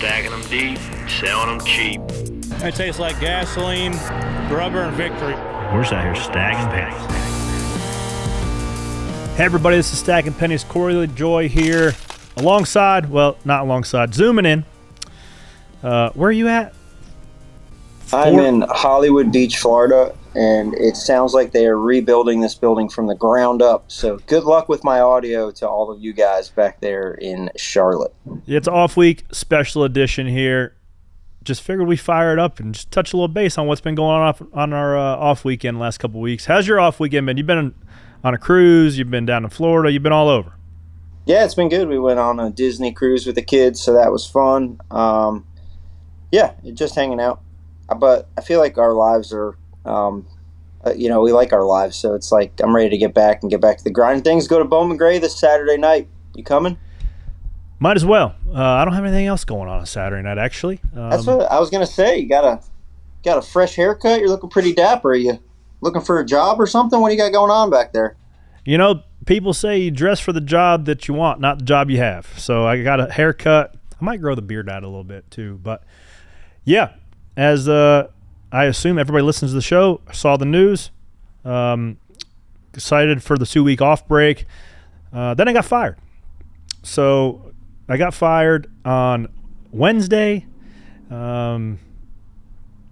Stacking them deep, selling them cheap. It tastes like gasoline, rubber, and victory. We're just out here stacking pennies. Hey everybody, this is Stacking Pennies. Corey LaJoie here, zooming in. Where are you at? I'm in Hollywood Beach, Florida, and it sounds like they are rebuilding this building from the ground up. So good luck with my audio to all of you guys back there in Charlotte. It's off week, special edition here. Just figured we fire it up and just touch a little base on what's been going on our off weekend last couple weeks. How's your off weekend been? You've been on a cruise, you've been down in Florida, you've been all over. Yeah, it's been good. We went on a Disney cruise with the kids, so that was fun. Just hanging out. But I feel like our lives are, we like our lives, so it's like I'm ready to get back to the grind. Things go to Bowman Gray this Saturday night. You coming? Might as well. I don't have anything else going on Saturday night, actually. That's what I was gonna say. You got a fresh haircut. You're looking pretty dapper. Are you looking for a job or something? What do you got going on back there? You know, people say you dress for the job that you want, not the job you have. So I got a haircut. I might grow the beard out a little bit too, but yeah. As I assume everybody listens to the show, saw the news, excited for the 2-week off break. Then I got fired. So I got fired on Wednesday. They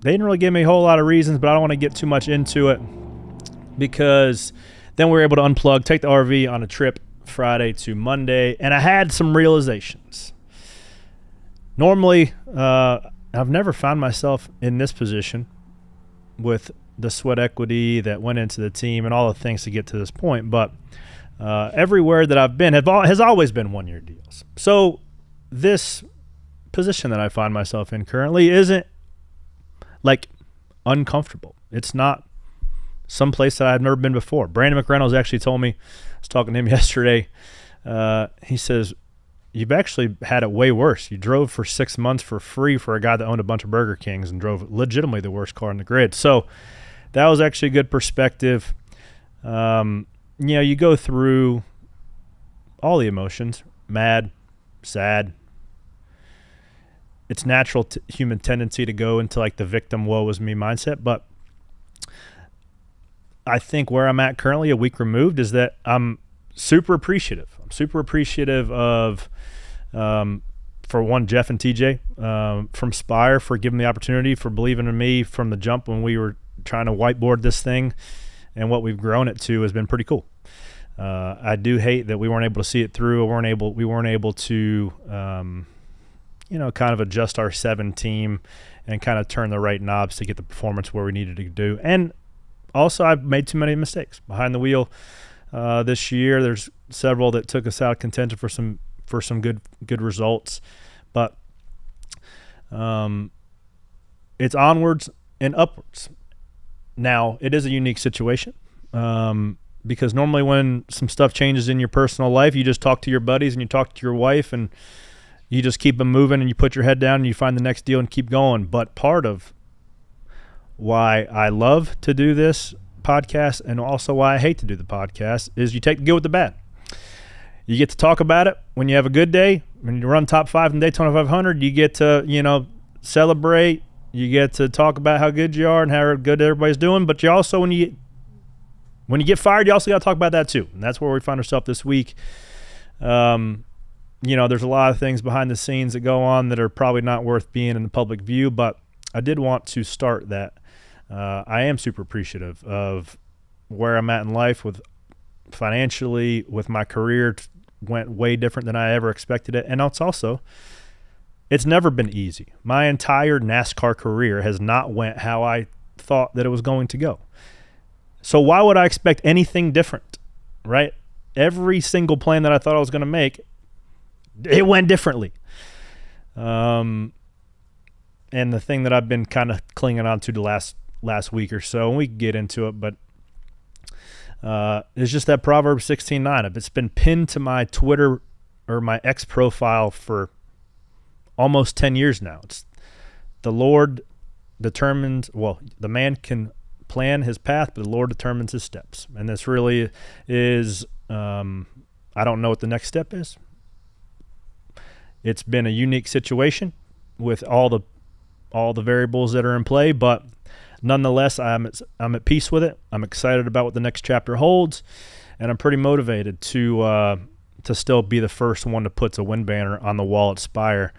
didn't really give me a whole lot of reasons, but I don't want to get too much into it because then we were able to unplug, take the RV on a trip Friday to Monday, and I had some realizations. Normally, I've never found myself in this position with the sweat equity that went into the team and all the things to get to this point, but everywhere that I've been has always been one-year deals. So this position that I find myself in currently isn't like uncomfortable. It's not some place that I've never been before. Brandon McReynolds actually told me, I was talking to him yesterday, he says, you've actually had it way worse. You drove for 6 months for free for a guy that owned a bunch of Burger Kings and drove legitimately the worst car on the grid. So that was actually a good perspective. You go through all the emotions, mad, sad. It's natural human tendency to go into like the victim woe is me mindset. But I think where I'm at currently, a week removed, is that I'm super appreciative. I'm super appreciative of, for one, Jeff and TJ from Spire for giving the opportunity, for believing in me from the jump when we were trying to whiteboard this thing, and what we've grown it to has been pretty cool. I do hate that we weren't able to see it through. We weren't able to, kind of adjust our 7 team and kind of turn the right knobs to get the performance where we needed to do. And also, I've made too many mistakes behind the wheel. This year, there's several that took us out of contention for some good results, but it's onwards and upwards. Now, it is a unique situation because normally when some stuff changes in your personal life, you just talk to your buddies and you talk to your wife and you just keep them moving and you put your head down and you find the next deal and keep going. But part of why I love to do this podcast and also why I hate to do the podcast is you take the good with the bad. You get to talk about it when you have a good day. When you run top 5 in Daytona 500, you get to, celebrate. You get to talk about how good you are and how good everybody's doing. But you also, when you get fired, you also got to talk about that too. And that's where we find ourselves this week. There's a lot of things behind the scenes that go on that are probably not worth being in the public view, but I did want to start that. I am super appreciative of where I'm at in life with financially, with my career. Went way different than I ever expected it. And it's never been easy. My entire NASCAR career has not went how I thought that it was going to go. So why would I expect anything different, right? Every single plan that I thought I was going to make, it went differently. And the thing that I've been kind of clinging on to the last week or so, and we can get into it, but it's just that Proverbs 16:9. It's been pinned to my Twitter or my X profile for almost 10 years now. It's the Lord determines, the man can plan his path, but the Lord determines his steps. And this really is, I don't know what the next step is. It's been a unique situation. with all the variables that are in play, but nonetheless, I'm at peace with it. I'm excited about what the next chapter holds, and I'm pretty motivated to still be the first one to put a win banner on the wall at Spire,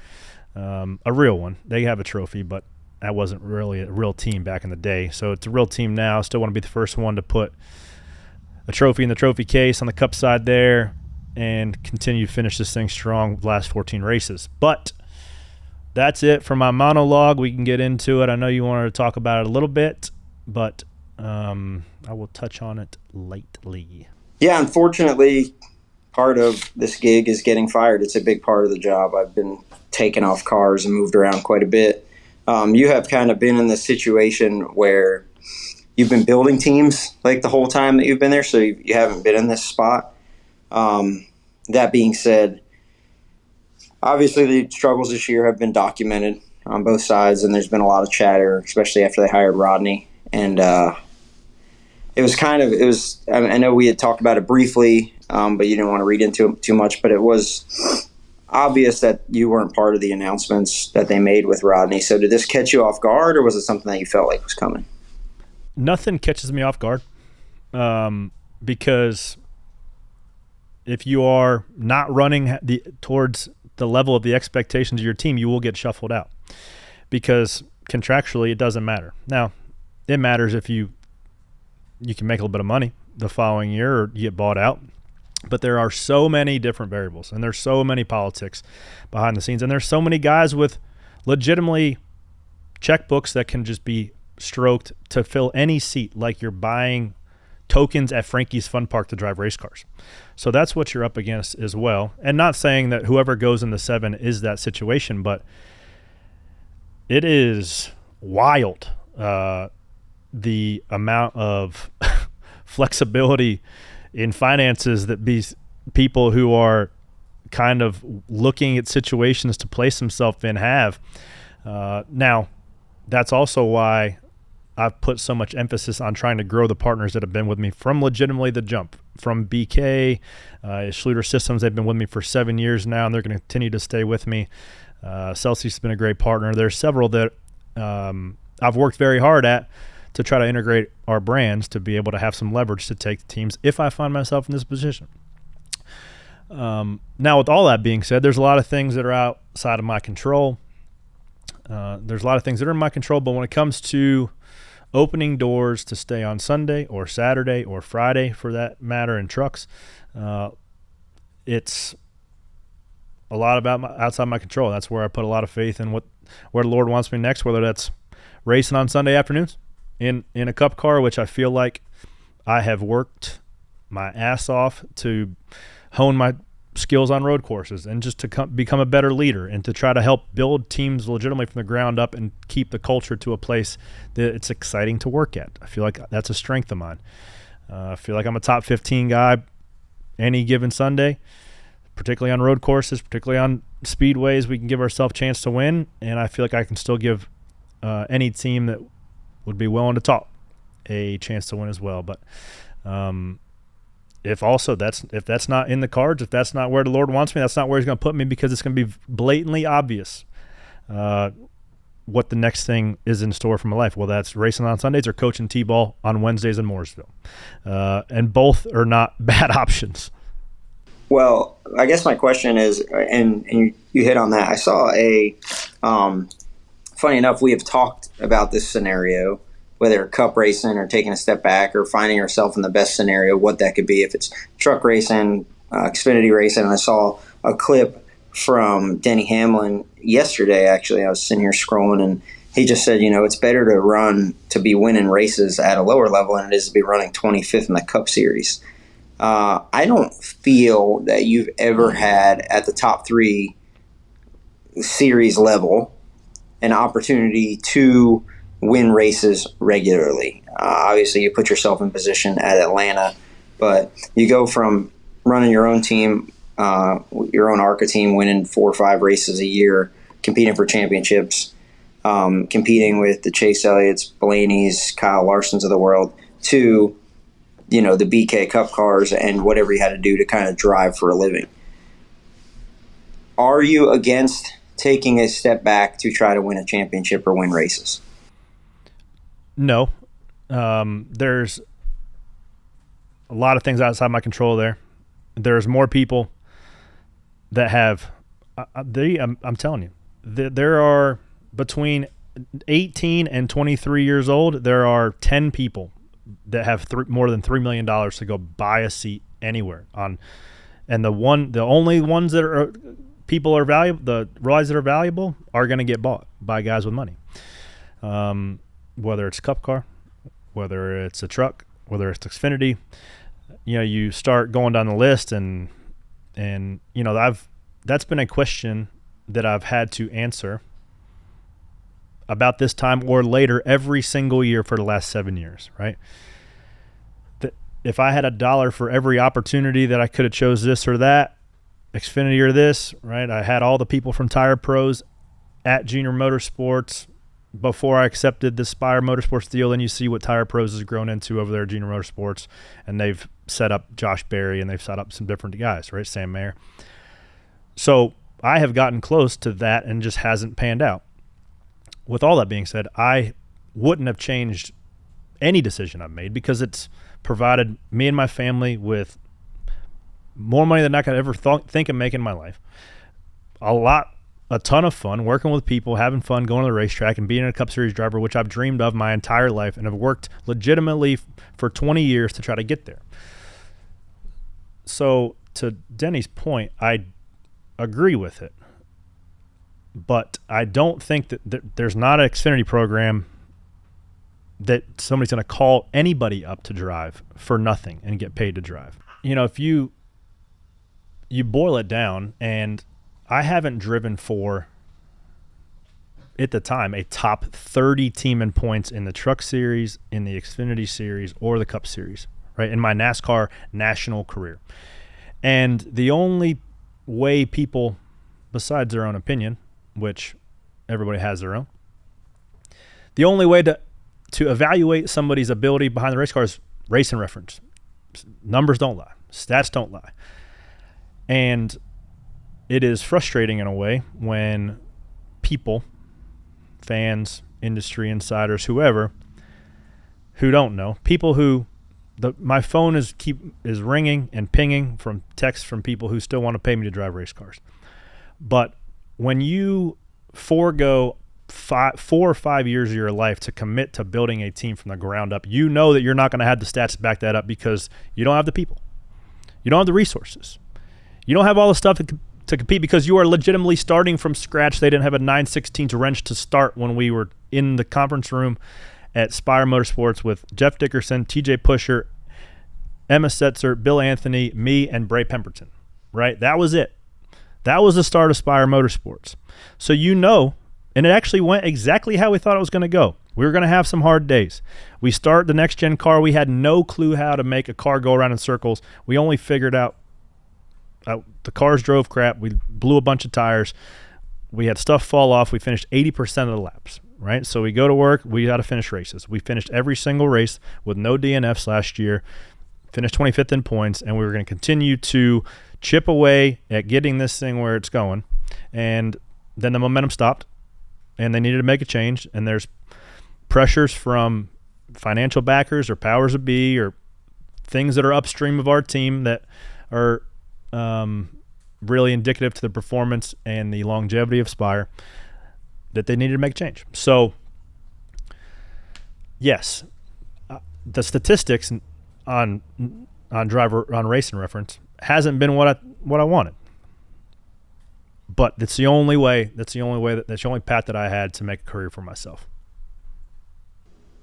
a real one. They have a trophy, but that wasn't really a real team back in the day. So it's a real team now. Still want to be the first one to put a trophy in the trophy case on the cup side there and continue to finish this thing strong with the last 14 races. But that's it for my monologue. We can get into it. I know you wanted to talk about it a little bit, but I will touch on it lightly. Yeah, unfortunately, part of this gig is getting fired. It's a big part of the job. I've been taken off cars and moved around quite a bit. You have kind of been in this situation where you've been building teams like the whole time that you've been there, so you haven't been in this spot. That being said, obviously the struggles this year have been documented on both sides, and there's been a lot of chatter, especially after they hired Rodney. And I know we had talked about it briefly, but you didn't want to read into it too much, but it was obvious that you weren't part of the announcements that they made with Rodney. So did this catch you off guard, or was it something that you felt like was coming? Nothing catches me off guard, because if you are not running towards the level of the expectations of your team, you will get shuffled out, because contractually it doesn't matter. Now, it matters if you can make a little bit of money the following year or you get bought out. But there are so many different variables, and there's so many politics behind the scenes, and there's so many guys with legitimately checkbooks that can just be stroked to fill any seat, like you're buying tokens at Frankie's Fun Park to drive race cars. So that's what you're up against as well. And not saying that whoever goes in the 7 is that situation, but it is wild, the amount of flexibility in finances that these people who are kind of looking at situations to place themselves in have. Now, that's also why I've put so much emphasis on trying to grow the partners that have been with me from legitimately the jump. From BK, Schluter Systems, they've been with me for 7 years now, and they're going to continue to stay with me. Celsius has been a great partner. There's several that I've worked very hard at to try to integrate our brands to be able to have some leverage to take the teams if I find myself in this position. Now, with all that being said, there's a lot of things that are outside of my control. There's a lot of things that are in my control, but when it comes to opening doors to stay on Sunday or Saturday or Friday, for that matter, in trucks, it's a lot about outside my control. That's where I put a lot of faith in where the Lord wants me next, whether that's racing on Sunday afternoons in a cup car, which I feel like I have worked my ass off to hone my skills on road courses and just to become a better leader and to try to help build teams legitimately from the ground up and keep the culture to a place that it's exciting to work at. I feel like that's a strength of mine. I feel like I'm a top 15 guy any given Sunday, particularly on road courses, particularly on speedways. We can give ourselves a chance to win, and I feel like I can still give any team that would be willing to talk a chance to win as well. But if that's not in the cards, if that's not where the Lord wants me, that's not where he's going to put me, because it's going to be blatantly obvious what the next thing is in store for my life. Well, that's racing on Sundays or coaching T-ball on Wednesdays in Mooresville. And both are not bad options. Well, I guess my question is, and you hit on that. I saw funny enough, we have talked about this scenario, whether cup racing or taking a step back or finding yourself in the best scenario, what that could be. If it's truck racing, Xfinity racing, and I saw a clip from Denny Hamlin yesterday, actually. I was sitting here scrolling, and he just said, it's better to be winning races at a lower level than it is to be running 25th in the Cup Series. I don't feel that you've ever had at the top 3 series level an opportunity to win races regularly. Obviously, you put yourself in position at Atlanta, but you go from running your own team, your own ARCA team, winning 4 or 5 races a year, competing for championships, competing with the Chase Elliott's, Blaney's, Kyle Larson's of the world, to the BK Cup cars and whatever you had to do to kind of drive for a living. Are you against taking a step back to try to win a championship or win races? No. There's a lot of things outside my control there. There's more people that have I'm telling you, there are between 18 and 23 years old, there are 10 people that have more than $3 million to go buy a seat anywhere on. And the only ones that are people are valuable, the rides that are valuable are going to get bought by guys with money. Whether it's Cup car, whether it's a truck, whether it's Xfinity, you start going down the list and that's been a question that I've had to answer about this time or later every single year for the last 7 years, right? If I had $1 for every opportunity that I could have chose this or that, Xfinity or this, right? I had all the people from Tire Pros at Junior Motorsports before I accepted the Spire Motorsports deal. Then you see what Tire Pros has grown into over there at Junior Motorsports, and they've set up Josh Berry and they've set up some different guys, right? Sam Mayer. So I have gotten close to that and just hasn't panned out. With all that being said, I wouldn't have changed any decision I've made because it's provided me and my family with more money than I could ever think of making in my life. A ton of fun, working with people, having fun, going to the racetrack and being a Cup Series driver, which I've dreamed of my entire life and have worked legitimately for 20 years to try to get there. So to Denny's point, I agree with it. But I don't think that there's not an Xfinity program that somebody's going to call anybody up to drive for nothing and get paid to drive. If you boil it down, and I haven't driven for, at the time, a top 30 team in points in the Truck Series, in the Xfinity Series, or the Cup Series, right, in my NASCAR national career. And the only way people, besides their own opinion, which everybody has their own, the only way to evaluate somebody's ability behind the race car is racing reference. Numbers don't lie. Stats don't lie. And it is frustrating in a way when people, fans, industry insiders, whoever, who don't know, people who my phone is ringing and pinging from texts from people who still want to pay me to drive race cars. But when you forego 4 or 5 years of your life to commit to building a team from the ground up, you know that you're not going to have the stats to back that up because you don't have the people. You don't have the resources. You don't have all the stuff to compete because you are legitimately starting from scratch. They didn't have a 9/16 wrench to start when we were in the conference room at Spire Motorsports with Jeff Dickerson, TJ Pusher, Emma Setzer, Bill Anthony, me, and Bray Pemberton, right? That was it. That was the start of Spire Motorsports. So and it actually went exactly how we thought it was going to go. We were going to have some hard days. We start the next-gen car. We had no clue how to make a car go around in circles. We only figured out the cars drove crap. We blew a bunch of tires. We had stuff fall off. We finished 80% of the laps, right? So we go to work. We got to finish races. We finished every single race with no DNFs last year, finished 25th in points, and we were going to continue to chip away at getting this thing where it's going. And then the momentum stopped, and they needed to make a change. And there's pressures from financial backers or powers that be or things that are upstream of our team that are really indicative to the performance and the longevity of Spire that they needed to make a change. So, yes, the statistics on racing reference hasn't been what I wanted. But that's the only way. That's the only path that I had to make a career for myself.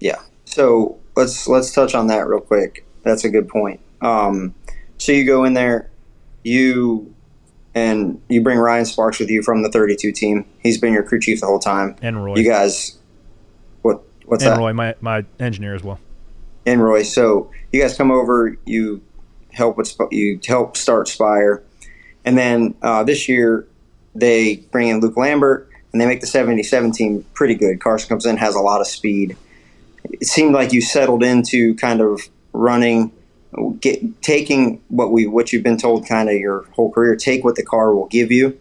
Yeah. So let's touch on that real quick. That's a good point. So you go in there, you bring Ryan Sparks with you from the 32 team. He's been your crew chief the whole time. And Roy. You guys, what's and that? And Roy, my engineer as well. And Roy. So you guys come over. You help start Spire, and then this year they bring in Luke Lambert, and they make the 77 team pretty good. Carson comes in, has a lot of speed. It seemed like you settled into kind of running, taking what you've been told kind of your whole career, take what the car will give you,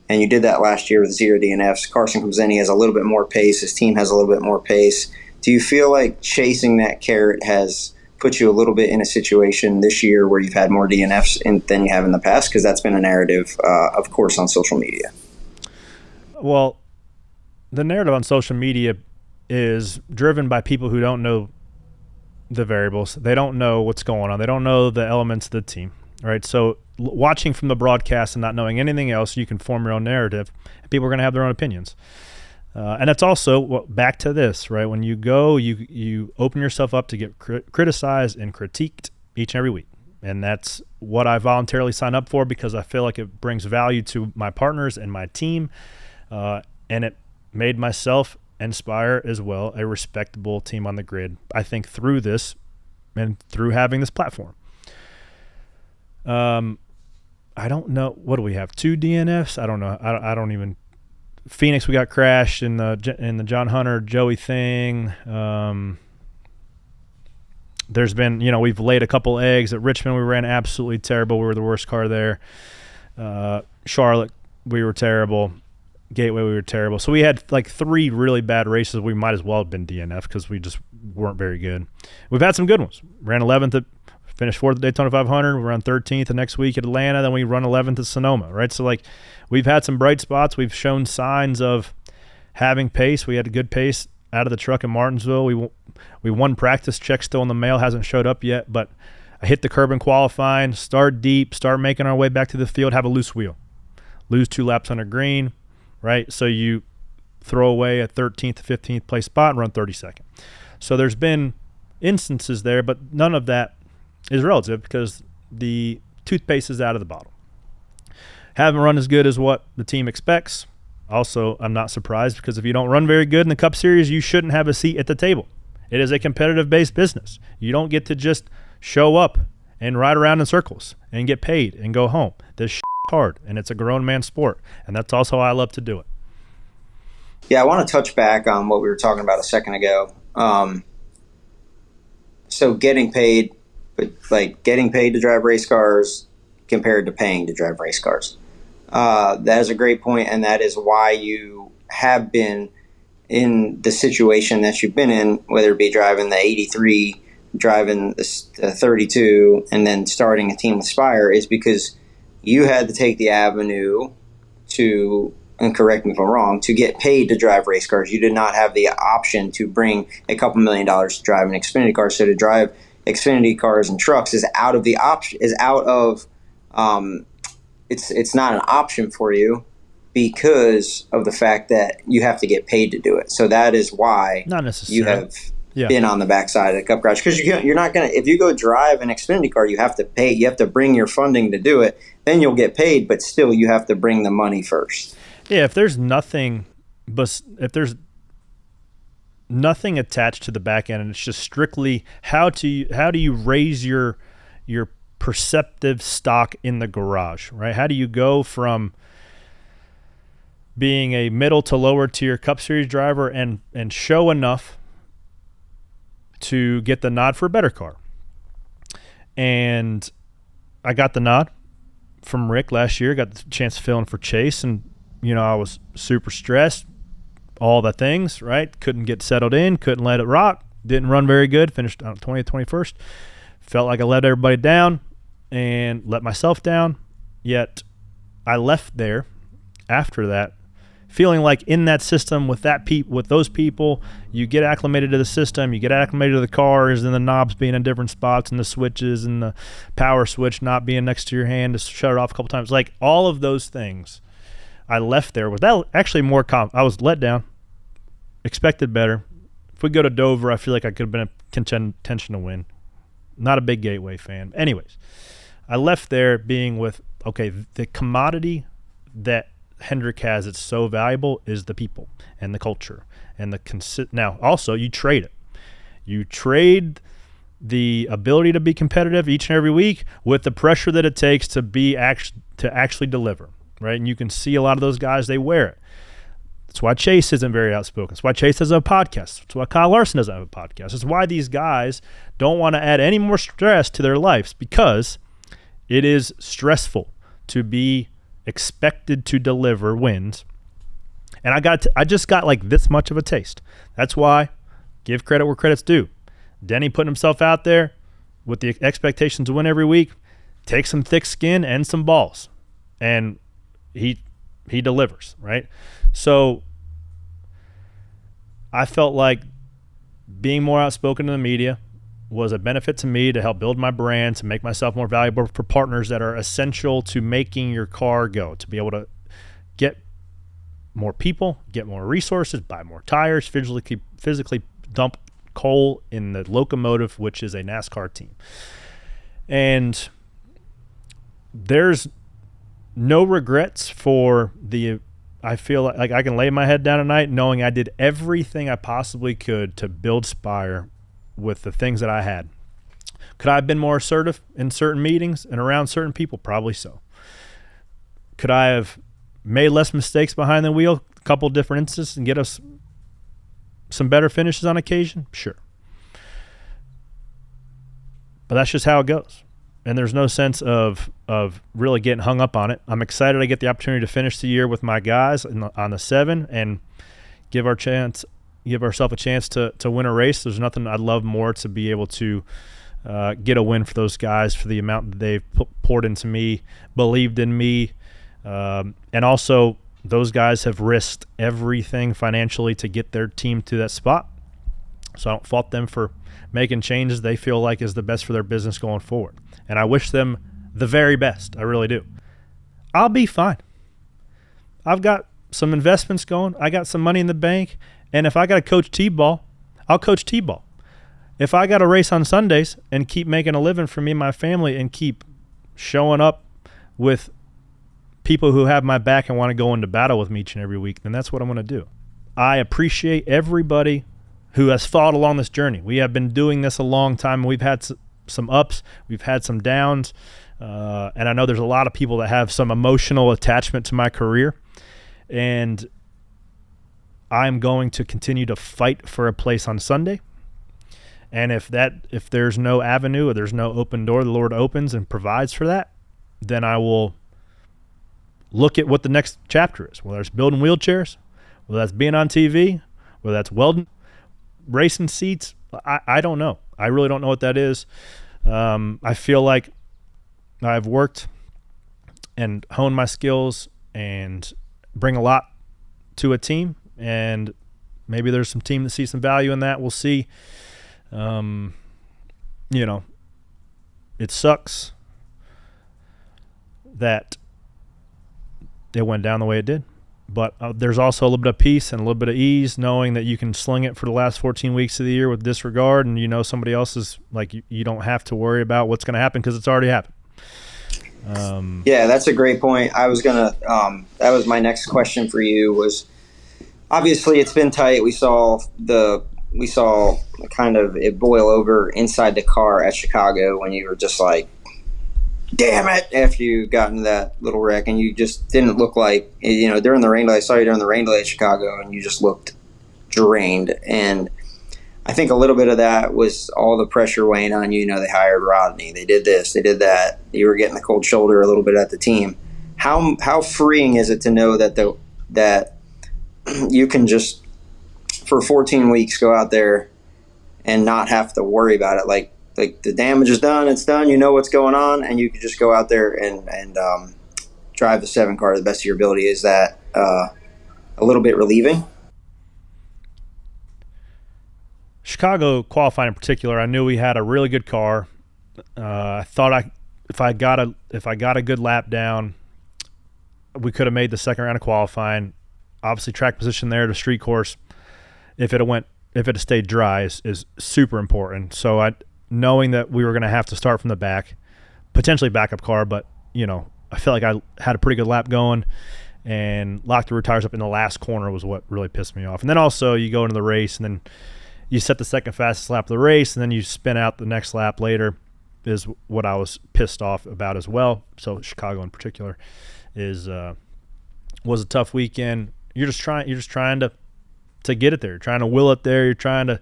and you did that last year with 0 DNFs. Carson comes in, he has a little bit more pace. His team has a little bit more pace. Do you feel like chasing that carrot has put you a little bit in a situation this year where you've had more DNFs than you have in the past? Because that's been a narrative, of course, on social media. Well, the narrative on social media is driven by people who don't know the variables. They don't know what's going on. They don't know the elements of the team, right? So watching from the broadcast and not knowing anything else, you can form your own narrative, and people are going to have their own opinions. And that's also back to this, right? When you go, you open yourself up to get criticized and critiqued each and every week. And that's what I voluntarily sign up for because I feel like it brings value to my partners and my team. And it made myself and Spire as well a respectable team on the grid, I think, through this and through having this platform. I don't know. What do we have? 2 DNFs? I don't know. I don't even – Phoenix, we got crashed in the John Hunter Joey thing. There's been, we've laid a couple eggs at Richmond. We ran absolutely terrible. We were the worst car there. Charlotte, we were terrible. Gateway, we were terrible. So we had like 3 really bad races. We might as well have been DNF because we just weren't very good. We've had some good ones. Ran 11th finished 4th at Daytona 500. We run 13th the next week at Atlanta. Then we run 11th at Sonoma, right? So, we've had some bright spots. We've shown signs of having pace. We had a good pace out of the truck in Martinsville. We won practice. Check still in the mail. Hasn't showed up yet, but I hit the curb in qualifying, start deep, start making our way back to the field, have a loose wheel. Lose 2 laps under green, right? So you throw away a 13th to 15th place spot and run 32nd. So there's been instances there, but none of that is relative because the toothpaste is out of the bottle. Haven't run as good as what the team expects. Also, I'm not surprised because if you don't run very good in the Cup Series, you shouldn't have a seat at the table. It is a competitive-based business. You don't get to just show up and ride around in circles and get paid and go home. This is hard, and it's a grown man sport, and that's also how I love to do it. Yeah, I want to touch back on what we were talking about a second ago. So getting paid, but getting paid to drive race cars compared to paying to drive race cars. That is a great point, and that is why you have been in the situation that you've been in, whether it be driving the 83, driving the 32, and then starting a team with Spire, is because you had to take the avenue to, and correct me if I'm wrong, to get paid to drive race cars. You did not have the option to bring a couple $1 million to drive an Xfinity car. So to drive Xfinity cars and trucks is out of the option. It's not an option for you because of the fact that you have to get paid to do it. So that is why not necessarily. You have been on the backside of the Cup garage, because you're not going to. If you go drive an Xfinity car, you have to pay. You have to bring your funding to do it. Then you'll get paid, but still you have to bring the money first. Yeah, if there's nothing attached to the back end, and it's just strictly how do you raise your perceptive stock in the garage, right? How do you go from being a middle to lower tier Cup Series driver and show enough to get the nod for a better car? And I got the nod from Rick last year, got the chance to fill in for Chase, and I was super stressed, all the things, right? Couldn't get settled in, couldn't let it rock, didn't run very good, finished 20th, 21st. Felt like I let everybody down and let myself down, yet I left there after that feeling like in that system with those people, you get acclimated to the system, you get acclimated to the cars and the knobs being in different spots and the switches and the power switch not being next to your hand to shut it off a couple times. Like all of those things, I left there with that actually more I was let down, expected better. If we go to Dover, I feel like I could have been a contention to win. Not a big Gateway fan. Anyways, I left there being with, okay, the commodity that Hendrick has that's so valuable is the people and the culture and the now also you trade it. You trade the ability to be competitive each and every week with the pressure that it takes to actually deliver, right? And you can see a lot of those guys, they wear it. That's why Chase isn't very outspoken. That's why Chase doesn't have a podcast. That's why Kyle Larson doesn't have a podcast. That's why these guys don't want to add any more stress to their lives, because it is stressful to be expected to deliver wins. And I just got like this much of a taste. That's why, give credit where credit's due. Denny putting himself out there with the expectation to win every week, takes some thick skin and some balls, and he delivers, right? So I felt like being more outspoken in the media was a benefit to me to help build my brand, to make myself more valuable for partners that are essential to making your car go, to be able to get more people, get more resources, buy more tires, physically dump coal in the locomotive, which is a NASCAR team. And there's no regrets for I feel like I can lay my head down at night knowing I did everything I possibly could to build Spire with the things that I had. Could I have been more assertive in certain meetings and around certain people? Probably so. Could I have made less mistakes behind the wheel, a couple different instances, and get us some better finishes on occasion? Sure. But that's just how it goes. And there's no sense of really getting hung up on it. I'm excited I get the opportunity to finish the year with my guys on the 7 and give ourselves a chance to win a race. There's nothing I'd love more to be able to get a win for those guys for the amount that they've poured into me, believed in me. And also, those guys have risked everything financially to get their team to that spot. So I don't fault them for making changes they feel like is the best for their business going forward. And I wish them the very best. I really do. I'll be fine. I've got some investments going. I got some money in the bank. And if I got to coach T-ball, I'll coach T-ball. If I got to race on Sundays and keep making a living for me and my family and keep showing up with people who have my back and want to go into battle with me each and every week, then that's what I'm going to do. I appreciate everybody who has fought along this journey. We have been doing this a long time. We've had some ups. We've had some downs. And I know there's a lot of people that have some emotional attachment to my career. And I'm going to continue to fight for a place on Sunday. And if there's no avenue or there's no open door the Lord opens and provides for that, then I will look at what the next chapter is, whether it's building wheelchairs, whether that's being on TV, whether that's welding, racing seats. I don't know. I really don't know what that is. I feel like I've worked and honed my skills and bring a lot to a team, and maybe there's some team that sees some value in that. We'll see. It sucks that it went down the way it did. But there's also a little bit of peace and a little bit of ease knowing that you can sling it for the last 14 weeks of the year with disregard, and somebody else is like, you don't have to worry about what's going to happen because it's already happened. Yeah, that's a great point. I was going to that was my next question for you was, obviously it's been tight. We saw kind of it boil over inside the car at Chicago when you were just like, damn it, after you got into that little wreck, and you just didn't look like, during the rain delay. I saw you during the rain delay at Chicago, and you just looked drained. And I think a little bit of that was all the pressure weighing on you. They hired Rodney, they did this, they did that. You were getting the cold shoulder a little bit at the team. How freeing is it to know that you can just, for 14 weeks, go out there and not have to worry about it? Like the damage is done, it's done, you know what's going on, and you can just go out there and drive the 7 car to the best of your ability. Is that a little bit relieving? Chicago qualifying in particular, I knew we had a really good car. I thought if I got a good lap down, we could have made the second round of qualifying. Obviously, track position there to street course, if it had stayed dry, is super important. So knowing that we were going to have to start from the back, potentially backup car, but I felt like I had a pretty good lap going, and locked the rear tires up in the last corner was what really pissed me off. And then also you go into the race and then you set the second fastest lap of the race, and then you spin out the next lap later, is what I was pissed off about as well. So Chicago in particular was a tough weekend. You're just trying to get it there. You're trying to will it there. You're trying to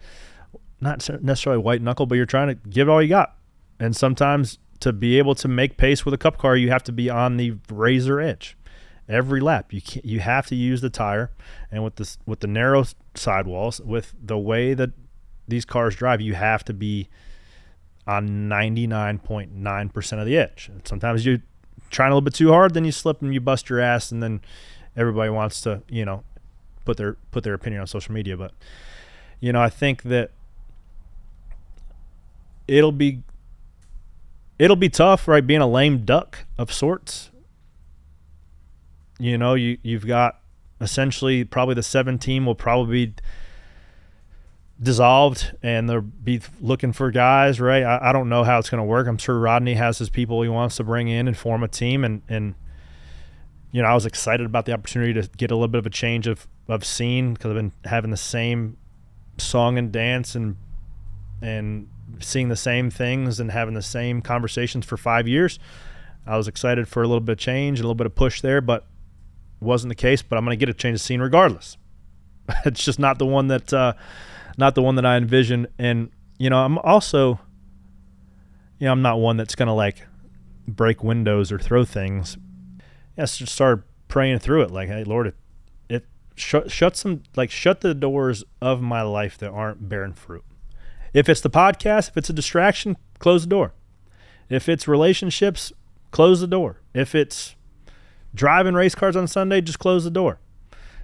not necessarily white knuckle, but you're trying to give it all you got. And sometimes to be able to make pace with a cup car, you have to be on the razor edge. every lap. You have to use the tire, and with the narrow sidewalls, with the way that these cars drive, you have to be on 99.9% of the edge. And sometimes you trying a little bit too hard, then you slip and you bust your ass, and then everybody wants to, put their opinion on social media. But I think that it'll be tough, right? Being a lame duck of sorts. You've got essentially probably the 7 team will probably be dissolved, and they'll be looking for guys, right? I don't know how it's going to work. I'm sure Rodney has his people he wants to bring in and form a team, and I was excited about the opportunity to get a little bit of a change of scene, because I've been having the same song and dance and seeing the same things and having the same conversations for 5 years. I was excited for a little bit of change, a little bit of push there, but wasn't the case. But I'm going to get a change of scene regardless. It's just not the one that I envision. And I'm also, I'm not one that's going to like break windows or throw things. Yes, just start praying through it. Like, hey, Lord, shut the doors of my life that aren't bearing fruit. If it's the podcast, if it's a distraction, close the door. If it's relationships, close the door. If it's driving race cars on Sunday, just close the door.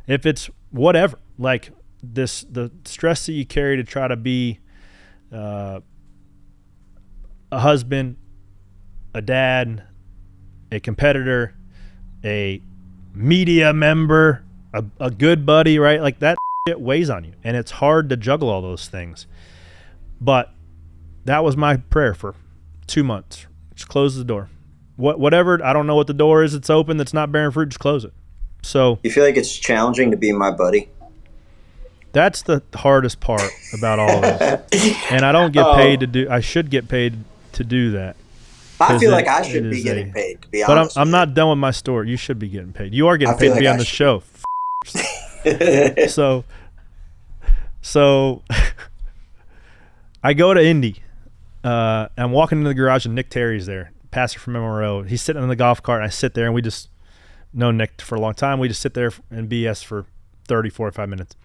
If it's whatever, like the stress that you carry to try to be a husband, a dad, a competitor, a media member, a good buddy, right? Like that shit weighs on you, and it's hard to juggle all those things. But that was my prayer for 2 months. Just close the door. Whatever, I don't know what the door is that's open that's not bearing fruit, just close it. So you feel like it's challenging to be my buddy? That's the hardest part about all of this. And I don't get paid to do – I should get paid to do that. I feel like I should be getting paid, to be honest. But I'm not done with my story. You should be getting paid. You are getting paid to be on the show. So I go to Indy. I'm walking into the garage, and Nick Terry's there, pastor from MRO. He's sitting in the golf cart, and I sit there, and we just know Nick for a long time. We just sit there and BS for 30, 45 minutes.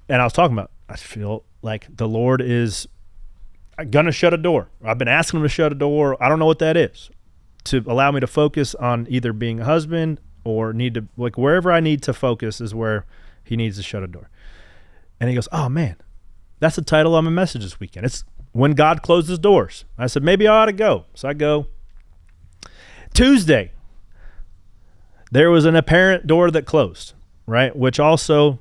And I was talking about, I feel like the Lord is going to shut a door. I've been asking him to shut a door. I don't know what that is, to allow me to focus on either being a husband or wherever I need to focus is where he needs to shut a door. And he goes, oh, man, that's the title on my message this weekend. It's When God Closes Doors. I said, maybe I ought to go. So I go. Tuesday, there was an apparent door that closed, right? Which also,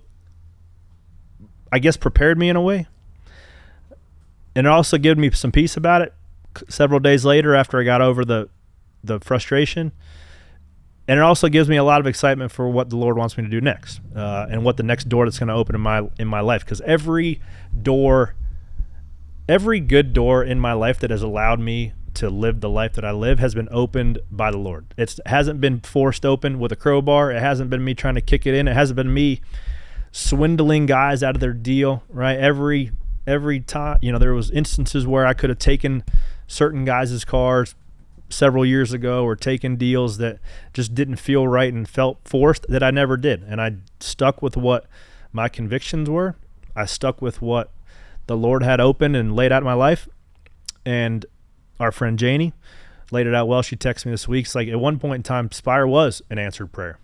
I guess, prepared me in a way. And it also gave me some peace about it several days later after I got over the frustration. And it also gives me a lot of excitement for what the Lord wants me to do next, and what the next door that's going to open in my life. Because every good door in my life that has allowed me to live the life that I live has been opened by the Lord. It hasn't been forced open with a crowbar. It hasn't been me trying to kick it in. It hasn't been me swindling guys out of their deal, right? Every time, there was instances where I could have taken certain guys' cars several years ago, or taken deals that just didn't feel right and felt forced, that I never did. And I stuck with what my convictions were. I stuck with what the Lord had opened and laid out in my life. And our friend Janie laid it out well. She texted me this week. It's like, at one point in time, Spire was an answered prayer.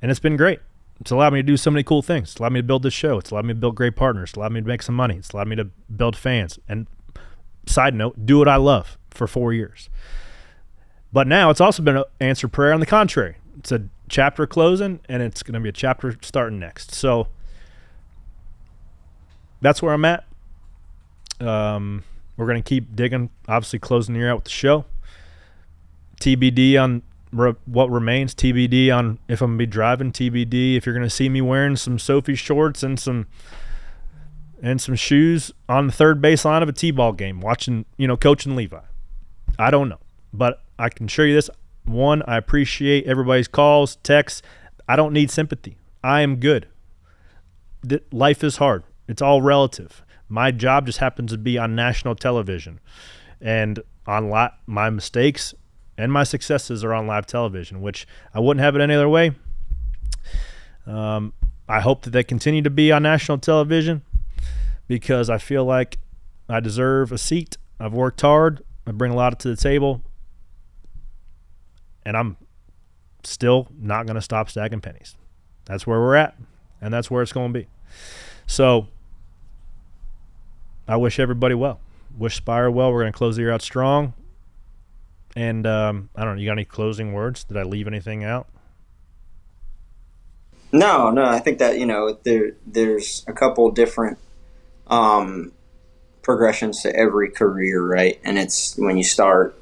And it's been great. It's allowed me to do so many cool things. It's allowed me to build this show. It's allowed me to build great partners. It's allowed me to make some money. It's allowed me to build fans. And side note, do what I love for 4 years. But now it's also been an answered prayer on the contrary. It's a chapter closing, and it's going to be a chapter starting next. So that's where I'm at. We're going to keep digging, obviously closing the year out with the show. TBD on what remains. TBD on if I'm going to be driving. TBD if you're going to see me wearing some Sophie shorts and some shoes on the third baseline of a T-ball game, watching, coaching Levi. I don't know. But I can assure you this. One, I appreciate everybody's calls, texts. I don't need sympathy. I am good. Life is hard. It's all relative. My job just happens to be on national television. And on my mistakes and my successes are on live television, which I wouldn't have it any other way. I hope that they continue to be on national television because I feel like I deserve a seat. I've worked hard. I bring a lot to the table. And I'm still not going to stop stacking pennies. That's where we're at, and that's where it's going to be. So I wish everybody well. Wish Spire well. We're going to close the year out strong. And I don't know, you got any closing words? Did I leave anything out? No, I think that, there's a couple different progressions to every career, right? And it's when you start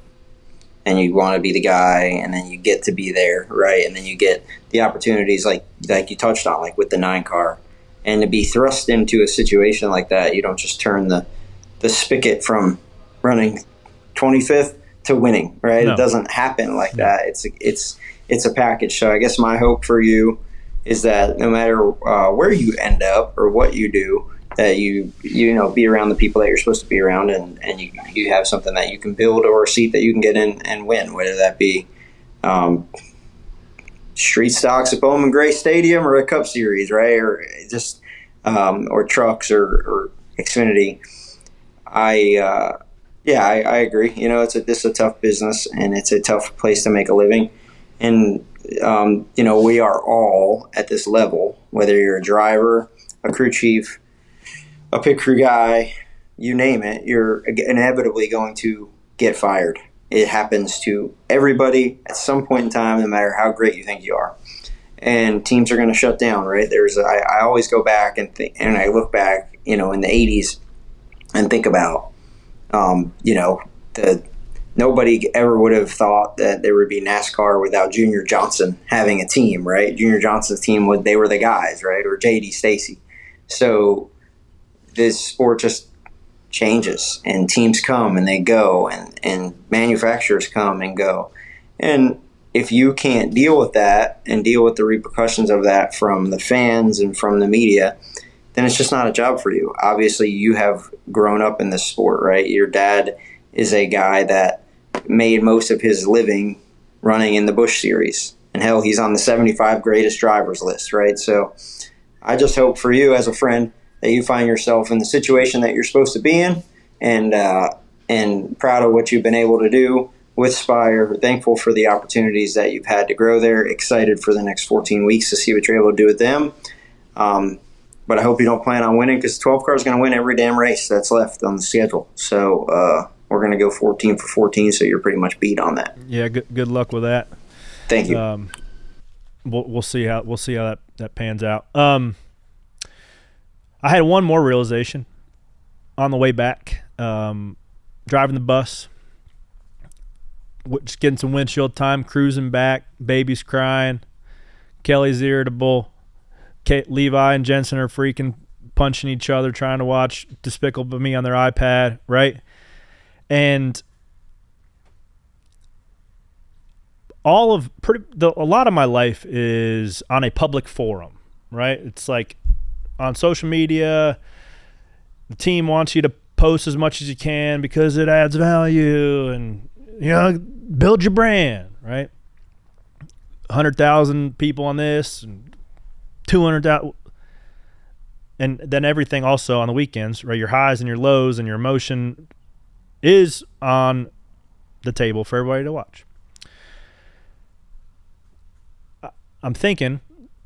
and you want to be the guy, and then you get to be there, right? And then you get the opportunities like you touched on, like with the 9 car. And to be thrust into a situation like that, you don't just turn the spigot from running 25th to winning, right? No. It doesn't happen like that. It's a package. So I guess my hope for you is that no matter where you end up or what you do, that you be around the people that you're supposed to be around, and you have something that you can build or a seat that you can get in and win, whether that be street stocks at Bowman Gray Stadium or a Cup Series, right? Or just or trucks or Xfinity. I agree. It's a tough business, and it's a tough place to make a living. And we are all at this level, whether you're a driver, a crew chief, a pit crew guy, you name it, you're inevitably going to get fired. It happens to everybody at some point in time, no matter how great you think you are. And teams are going to shut down, right? I always go back and I look back, in the 80s and think about, nobody ever would have thought that there would be NASCAR without Junior Johnson having a team, right? Junior Johnson's team, they were the guys, right? Or J.D. Stacy. So this sport just changes, and teams come and they go, and manufacturers come and go. And if you can't deal with that and deal with the repercussions of that from the fans and from the media, then it's just not a job for you. Obviously, you have grown up in this sport, right? Your dad is a guy that made most of his living running in the Busch Series. And hell, he's on the 75 greatest drivers list, right? So I just hope for you as a friend that you find yourself in the situation that you're supposed to be in, and proud of what you've been able to do with Spire. Thankful for the opportunities that you've had to grow there. Excited for the next 14 weeks to see what you're able to do with them. But I hope you don't plan on winning, because 12 car is going to win every damn race that's left on the schedule. So we're going to go 14 for 14, so you're pretty much beat on that. Yeah, good luck with that. Thank you. We'll see how that pans out. I had one more realization on the way back, driving the bus, just getting some windshield time, cruising back, baby's crying, Kelly's irritable, Levi and Jensen are freaking punching each other, trying to watch Despicable Me on their iPad, right? And a lot of my life is on a public forum, right? It's like on social media, the team wants you to post as much as you can because it adds value and, build your brand, right? 100,000 people on this and 200,000. And then everything also on the weekends, right? Your highs and your lows and your emotion is on the table for everybody to watch. I'm thinking,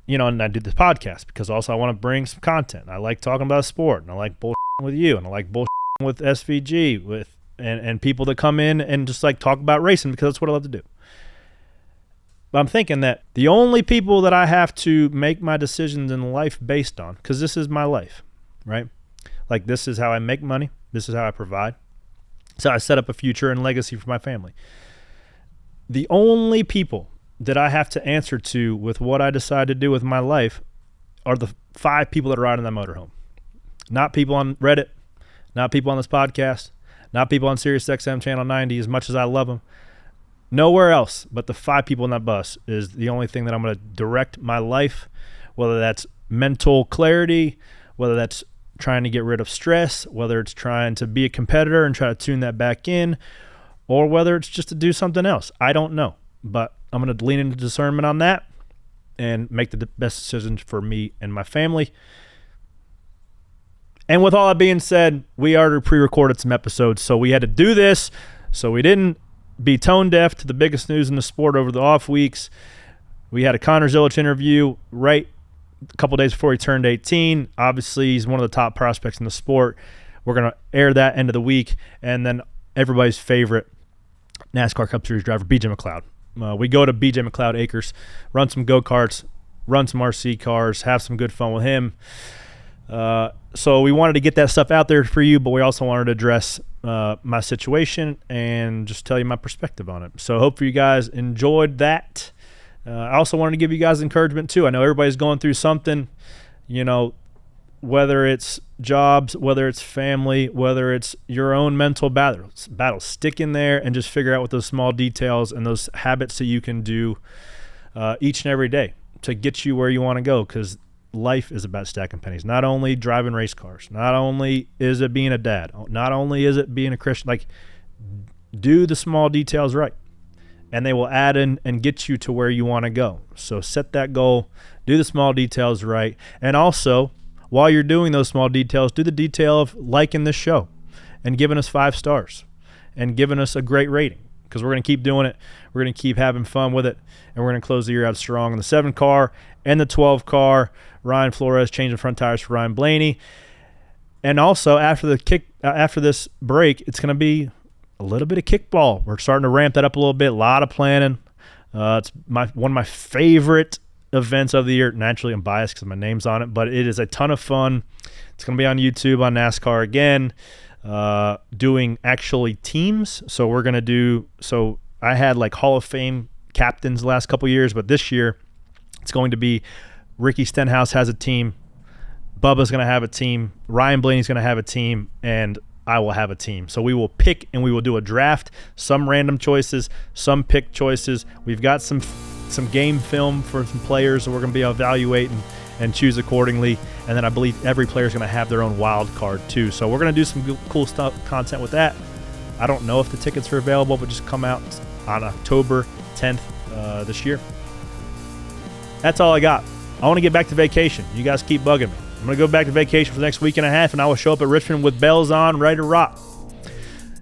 and I do this podcast because also I want to bring some content. I like talking about sport, and I like bullshitting with you, and I like bullshitting with SVG, and people that come in and just like talk about racing because that's what I love to do. But I'm thinking that the only people that I have to make my decisions in life based on, because this is my life, right? Like, this is how I make money. This is how I provide. So I set up a future and legacy for my family. The only people that I have to answer to with what I decide to do with my life are the 5 people that are riding that motorhome. Not people on Reddit, not people on this podcast, not people on SiriusXM Channel 90, as much as I love them. Nowhere else but the 5 people in that bus is the only thing that I'm going to direct my life, whether that's mental clarity, whether that's trying to get rid of stress, whether it's trying to be a competitor and try to tune that back in, or whether it's just to do something else. I don't know. But I'm going to lean into discernment on that and make the best decision for me and my family. And with all that being said, we already pre-recorded some episodes, so we had to do this so we didn't be tone deaf to the biggest news in the sport over the off weeks. We had a Connor Zilic interview right a couple days before he turned 18. Obviously, he's one of the top prospects in the sport. We're going to air that end of the week. And then everybody's favorite NASCAR Cup Series driver, BJ McLeod. We go to BJ McLeod Acres, run some go-karts, run some RC cars, have some good fun with him. So we wanted to get that stuff out there for you, but we also wanted to address my situation and just tell you my perspective on it. So hopefully you guys enjoyed that. I also wanted to give you guys encouragement too. I know everybody's going through something, whether it's jobs, whether it's family, whether it's your own mental battles. Stick in there and just figure out what those small details and those habits that you can do each and every day to get you where you want to go, because life is about stacking pennies. Not only driving race cars, not only is it being a dad, not only is it being a Christian, do the small details right, and they will add in and get you to where you want to go. So set that goal, do the small details right, and also while you're doing those small details, do the detail of liking this show and giving us 5 stars and giving us a great rating, because we're going to keep doing it. We're going to keep having fun with it, and we're going to close the year out strong in the 7 car and the 12 car. Ryan Flores changing front tires for Ryan Blaney. And also after this break, it's going to be a little bit of kickball. We're starting to ramp that up a little bit. A lot of planning. It's one of my favorite events of the year. Naturally, I'm biased because my name's on it, but it is a ton of fun. It's going to be on YouTube on NASCAR again, doing actually teams. So we're going to do – so I had Hall of Fame captains the last couple years, but this year it's going to be Ricky Stenhouse has a team, Bubba's going to have a team, Ryan Blaney's going to have a team, and I will have a team. So we will pick and we will do a draft, some random choices, some pick choices. We've got some game film for some players that we're going to be evaluating and choose accordingly. And then I believe every player is going to have their own wild card too. So we're going to do some cool stuff, content with that. I don't know if the tickets are available, but just come out on October 10th this year. That's all I got. I want to get back to vacation. You guys keep bugging me. I'm going to go back to vacation for the next week and a half, and I will show up at Richmond with bells on, ready to rock.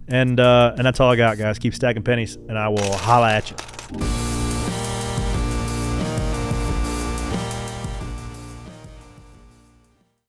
And that's all I got, guys. Keep stacking pennies, and I will holla at you.